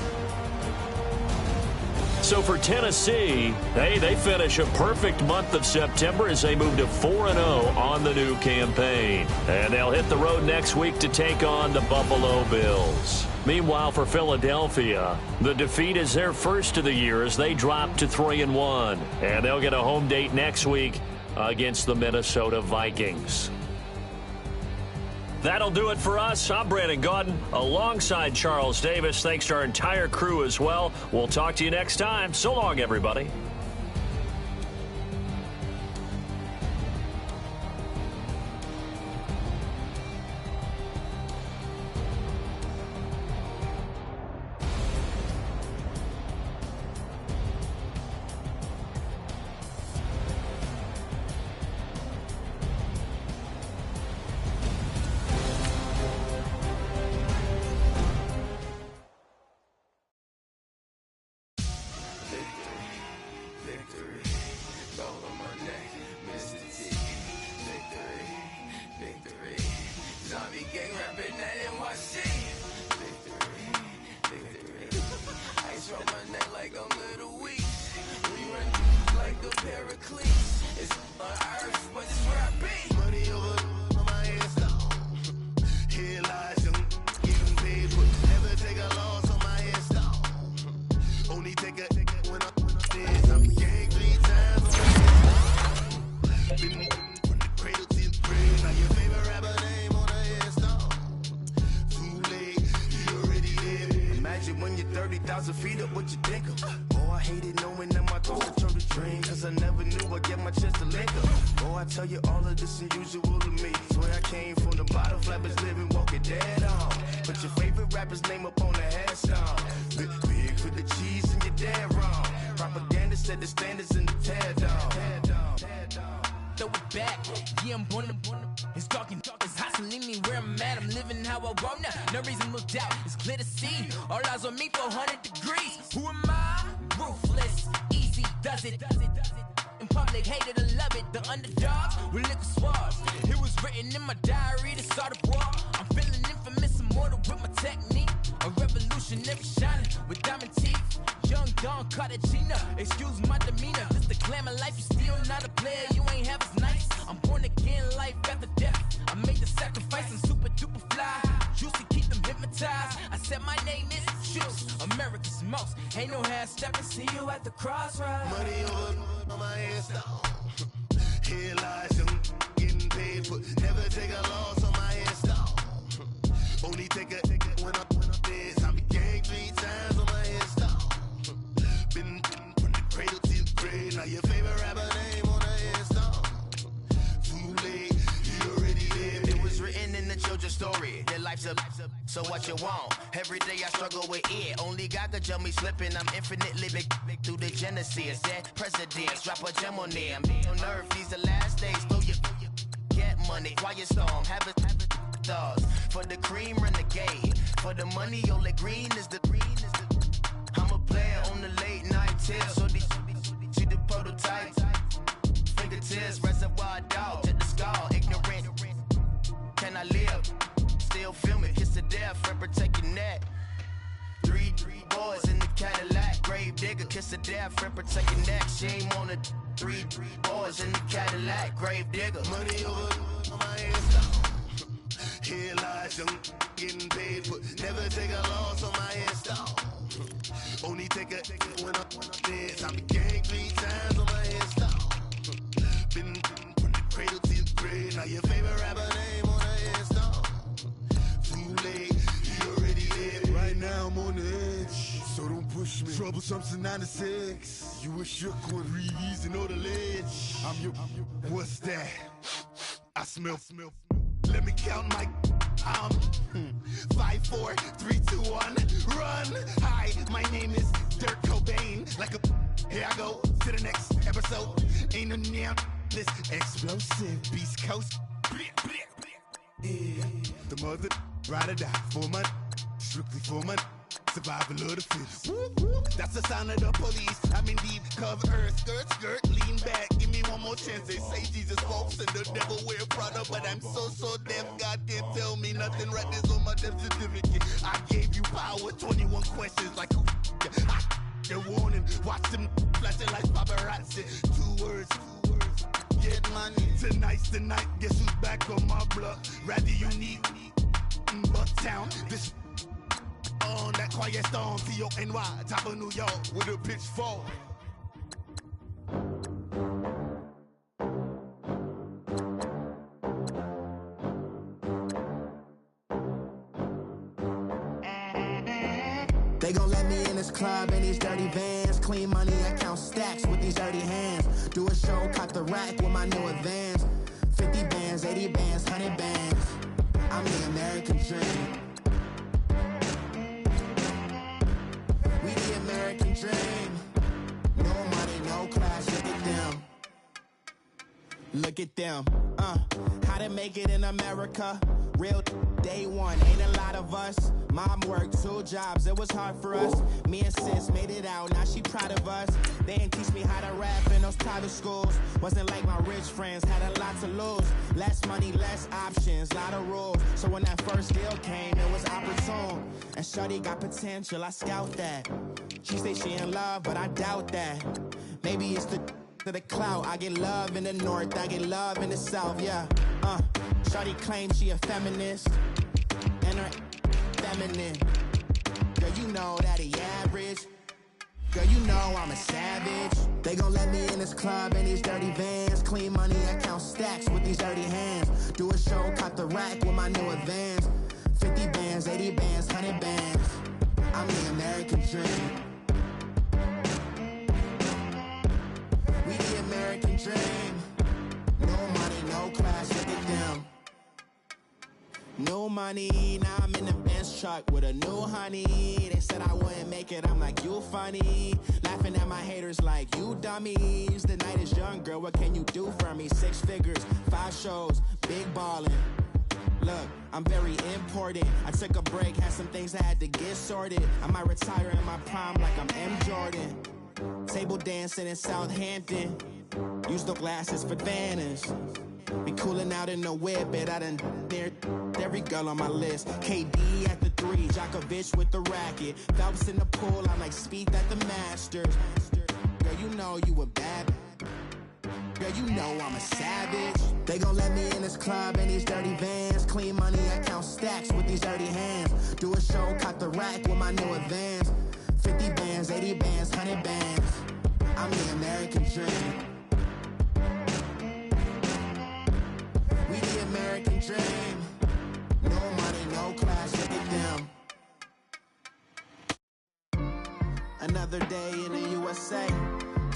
So for Tennessee, they finish a perfect month of September as they move to 4-0 on the new campaign. And they'll hit the road next week to take on the Buffalo Bills. Meanwhile, for Philadelphia, the defeat is their first of the year as they drop to 3-1. And they'll get a home date next week against the Minnesota Vikings. That'll do it for us. I'm Brandon Gaudin alongside Charles Davis. Thanks to our entire crew as well. We'll talk to you next time. So long, everybody. When you're 30,000 feet up, what you think of? Oh, I hated knowing that my thoughts would turn to dream, cause I never knew I'd get my chance to link up. Oh, I tell you all of this unusual to me. Swear I came from the bottom, flappers living, walking dead on. Put your favorite rapper's name up on the headstone. Big for the cheese and you're dead wrong. Propaganda set the standards in the tear down. Throw it back, yeah, I'm born to it's talking, it's hustling me where I'm at. I'm living how I want now. No reason to doubt, it's clear to see. All eyes on me, 400 degrees. Who am I? Ruthless, easy, does it. In public, hated or love it. The underdogs with liquor swabs. It was written in my diary to start a war. I'm feeling infamous, immortal with my technique. A revolutionary shining with diamond teeth. Young Don Cartagena, excuse my demeanor. This the glamour life, you still not a player, you ain't half as nice. I'm born again, life after death. I made the sacrifice, I'm super duper fly. Juicy, keep them hypnotized. I said my name is Juice, America's most. Ain't no half stepping, see you at the crossroads. Money over on my headstone. Here lies young, getting paid for. Never take a loss on my headstone. Only take a when I'm dead. I be gang 3 times on my headstone. Been from the cradle to the grave. Now your favorite rapper name on the headstone. Too late, you already lived. It was written in the children's story. Their life's up, so what you want? Every day I struggle with it. Only God could jump me slipping. I'm infinitely big through the genesis. That presidents drop a gem on them. On earth, these the last days. Throw your get money. Quiet storm, have it stars. For the cream, renegade. For the money, only green is the green is the. I'm a player on the late night tips. So these see the prototype. Fingertips, reservoir dog. Check the skull, ignorant. Can I live? Still film it. Kiss to death, friend, protect your neck. 3 boys in the Cadillac. Grave digger, kiss to death, friend, protect your neck. Shame on the 3 boys in the Cadillac. Grave digger. Money over on my headstone. Here lies young, getting paid for. Never take a loss on my headstone. Only take a when I'm dead. I be gang 3 times on my headstone. Been from the cradle to the grave. Now your favorite rapper name on the headstone. Too late, you already lived. Right now I'm on the edge, so don't push me. Troublesome to 9 to 6. You a shook one, breathe easy, know the ledge. I'm your, what's that? I smell. Let me count my 5, 4, 3, 2, 1, run. Hi, my name is Dirk Cobain. Like a here I go to the next episode. Ain't no damn this explosive Beast Coast. Yeah. The mother Ride or die for my, strictly for my, survival of the fittest. That's the sound of the police. I'm indeed cover, skirt, lean back. Give me one more chance. They say Jesus walks and the devil wear Prada, but I'm so deaf. God can't tell me nothing. Right there's on my death certificate. I gave you power. 21 questions like who? They're warning. Watch them flashing like paparazzi. Two words. Get money. Tonight's the night. Guess who's back on my block? Rather unique. Bucktown. This on that quiet storm. T-O-N-Y. Top of New York with a pitchfork. They gon' let me in this club in these dirty vans. Clean money, I count stacks with these dirty hands. Do a show, caught the rack with my new advance. 50 bands, 80 bands, 100 bands. I'm the American dream. We the American dream. No money, no class, look at them. Look at them, how to make it in America. Real day one, ain't a lot of us. Mom worked 2 jobs, it was hard for us. Me and sis made it out, now she proud of us. They didn't teach me how to rap in those private schools. Wasn't like my rich friends, had a lot to lose. Less money, less options, lot of rules. So when that first deal came, it was opportune. And shorty got potential, I scout that. She say she in love, but I doubt that. Maybe it's the clout. I get love in the north, I get love in the south, yeah. Shorty claims she a feminist, and her feminine. Girl, you know that he average. Girl, you know I'm a savage. They gon' let me in this club in these dirty vans. Clean money, I count stacks with these dirty hands. Do a show, caught the rack with my new advance. 50 bands, 80 bands, 100 bands. I'm the American dream. We the American dream. No money, no class, look at them. No money, now I'm in the Benz truck with a new honey. They said I wouldn't make it, I'm like, you funny. Laughing at my haters like, you dummies. The night is young, girl, what can you do for me? 6 figures, 5 shows, big ballin'. Look, I'm very important. I took a break, had some things I had to get sorted. I might retire in my prime like I'm M. Jordan. Table dancing in Southampton. Use the glasses for Vanish. Be cooling out in the whip, but I done near every girl on my list. KD at the 3, Djokovic with the racket. Phelps in the pool, I'm like Speed at the Masters. Girl, you know you a bad. Girl, you know I'm a savage. They gon' let me in this club in these dirty vans. Clean money, I count stacks with these dirty hands. Do a show, caught the rack with my new advance. 50 bands, 80 bands, 100 bands. I'm the American dream. We the American dream. No money, no class, look at them. Another day in the USA.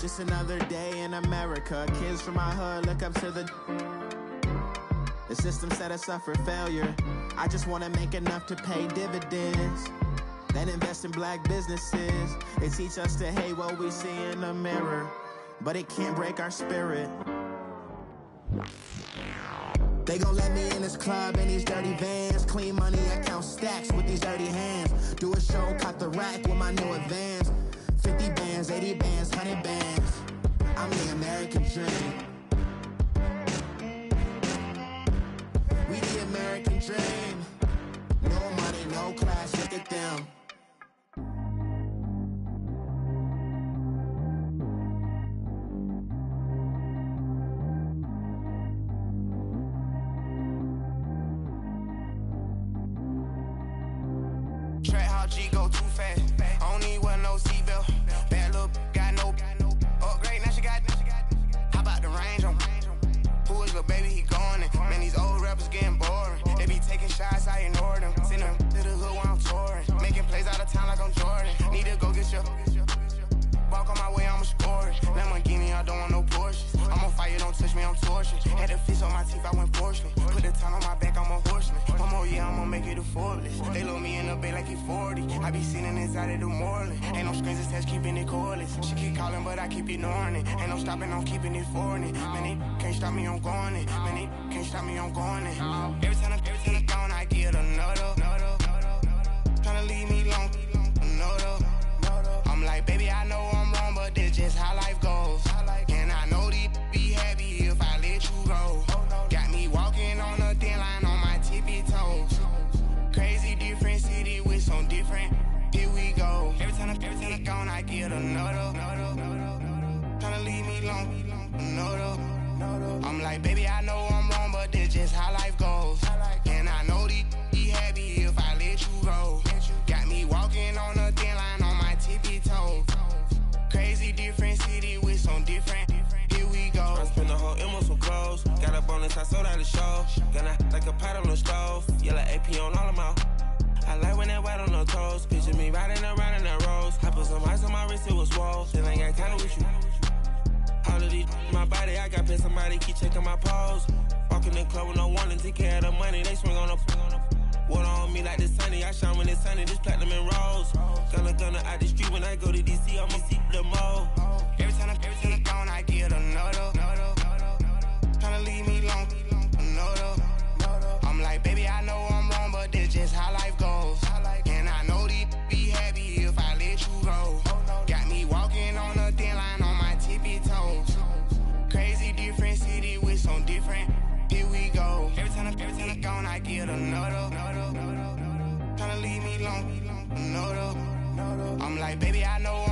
Just another day in America. Kids from my hood look up to the system set us up for failure. I just wanna make enough to pay dividends. Then invest in black businesses. They teach us to hate what we see in the mirror, but it can't break our spirit. They gon' let me in this club in these dirty vans. Clean money, I count stacks with these dirty hands. Do a show, caught the rack with my new advance. 50 bands, 80 bands, 100 bands. I'm the American dream. We the American dream. No money, no class, look at them. Track how G go too fast. I don't need one no seatbelt. Bad little got no upgrade. Now she got. How about the range on? Who is the baby? He going in. Man, these old rappers getting boring. They be taking shots, I ignore them. Send them to the hood while I'm touring. Making plays out of town like I'm Jordan. Need to go get your. Walk on my way, I'ma score it. Lamborghini, I don't want no Porsches. I'm on fire, don't touch me, I'm tortured. Had the fish on my teeth, I went porcelain. Put the town on my back, I'm a horseman. One more year, I'ma make it a Forbes. They load me in the bay like he 40. I be sitting inside of the Moreland. Ain't no strings attached, keeping it cordless. She keep calling, but I keep ignoring it. Ain't no stopping, I'm keeping it foreign it. Man, they can't stop me, I'm going it. Man, they can't stop me, I'm going it. Every time I gone, I get another. different. Here we go. Every time I gone, I get another. Tryna leave me alone, another. I'm like, baby, I know I'm wrong, but this just how life goes. And I know these happy if I let you go. Got me walking on a thin line on my tippy toes. Crazy different city with some different. Here we go. I spent the whole M on some clothes. Got a bonus, I sold out the show. Gonna like a pot on the stove. Yellow AP on all of my. I like when that white on the toes. Picture me riding around in that rose. I put some ice on my wrist, it was swole. Still ain't got time with you. All of these my body, I got paid somebody keep checking my pose. Walking in the club with no warning, take care of the money. They swing on the water on me like the sunny. I shine when it's sunny, this platinum and rose. Gonna out the street when I go to DC, I'ma see the mode. Every time I gone, I get another. Tryna leave me alone, another. I'm like, baby, I know I'm wrong, but this just how life goes. And I know these be happy if I let you go. Got me walking on a thin line on my tippy toes. Crazy different city with some different. Here we go. Every time I gone, I get another. Tryna leave me alone, another. I'm like, baby, I know